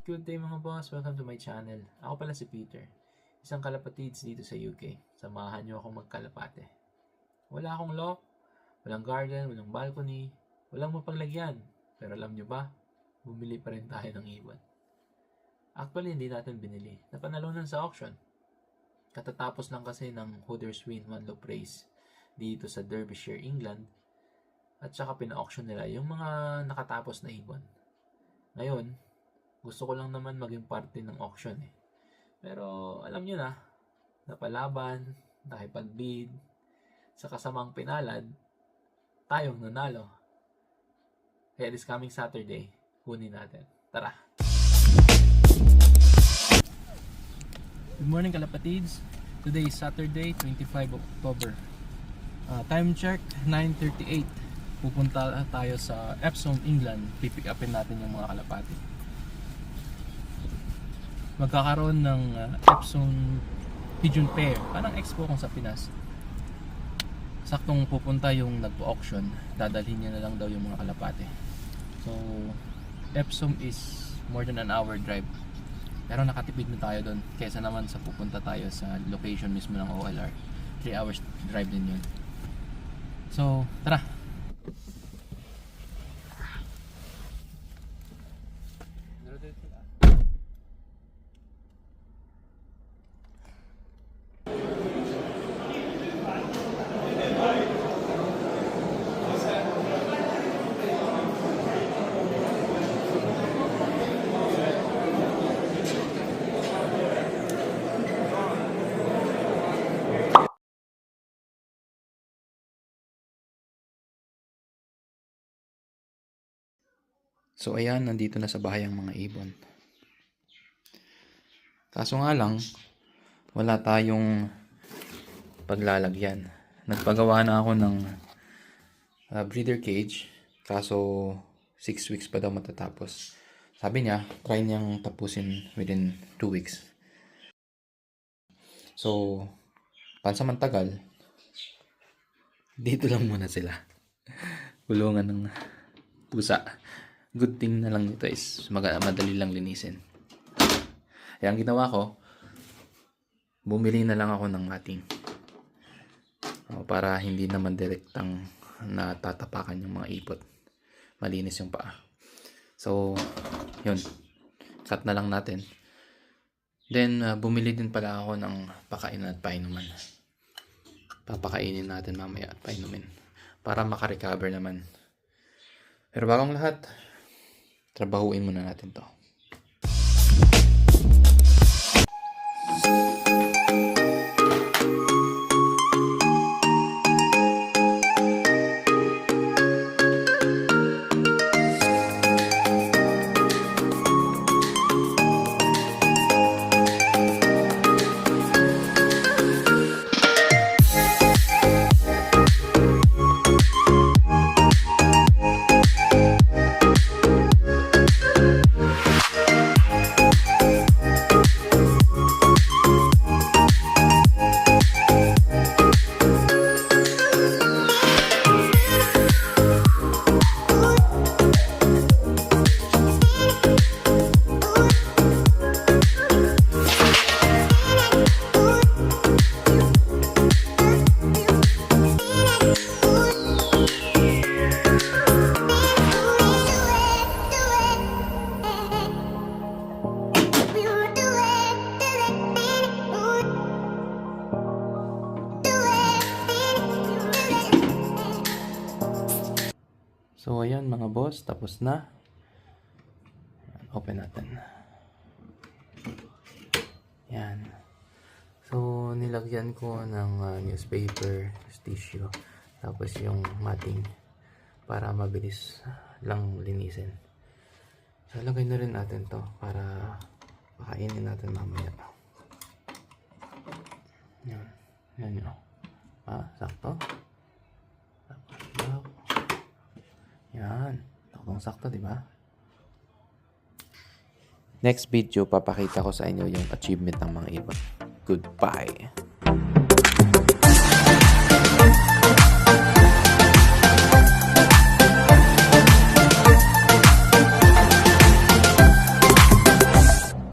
Good day mga boss, welcome to my channel. Ako pala si Peter, isang kalapatids dito sa UK. Samahan niyo akong magkalapate. Wala akong lock, walang garden, walang balcony, walang mapaglagyan. Pero alam niyo ba, bumili pa rin tayo ng ibon. Actually, hindi natin binili. Napanalunan sa auction. Katatapos lang kasi ng Huddersfield Manlow Race dito sa Derbyshire, England. At saka pina-auction nila yung mga nakatapos na ibon. Ngayon, gusto ko lang naman maging parte ng auction eh. Pero alam nyo na, napalaban, nakipag-bid, sa kasamang pinalad, tayong nanalo. Kaya this coming Saturday, kunin natin. Tara! Good morning kalapatids. Today is Saturday, 25 October. Time check, 9:38. Pupunta tayo sa Epsom, England. Pipick upin natin yung mga kalapati. Magkakaroon ng Epsom Pigeon Pair. Parang expo kung sa Pinas. Saktong pupunta yung nagpo-auction. Dadalhin niya na lang daw yung mga kalapati. So, Epsom is more than an hour drive. Pero nakatipid na tayo doon. Kesa naman sa pupunta tayo sa location mismo ng OLR. 3 hours drive din yun. So, tara! So ayan, nandito na sa bahay ang mga ibon. Kaso nga lang, wala tayong paglalagyan. Nagpagawa na ako ng breeder cage. Kaso 6 weeks pa daw matatapos. Sabi niya, try niyang tapusin within 2 weeks. So, pansamantagal, dito lang muna sila. Kulungan ng pusa. Good thing na lang nito is madali lang linisin. Kaya ang ginawa ko, bumili na lang ako ng mating. Para hindi naman direktang natatapakan yung mga ipot. Malinis yung paa. So, yun. Cut na lang natin. Then, bumili din pala ako ng pakainan at painuman. Papakainin natin mamaya at painumin. Para makarecover naman. Pero bagong lahat, trabahuin muna natin to. So ayan mga boss, tapos na. Open natin. Yan. So nilagyan ko ng newspaper, tissue, tapos yung matting para mabilis lang linisin. So lagay na rin natin to para pakainin natin mamaya. Yan. Yan yun. Sakto. Yan. Sakto, di ba? Next video, papakita ko sa inyo yung achievement ng mga ibon. Goodbye!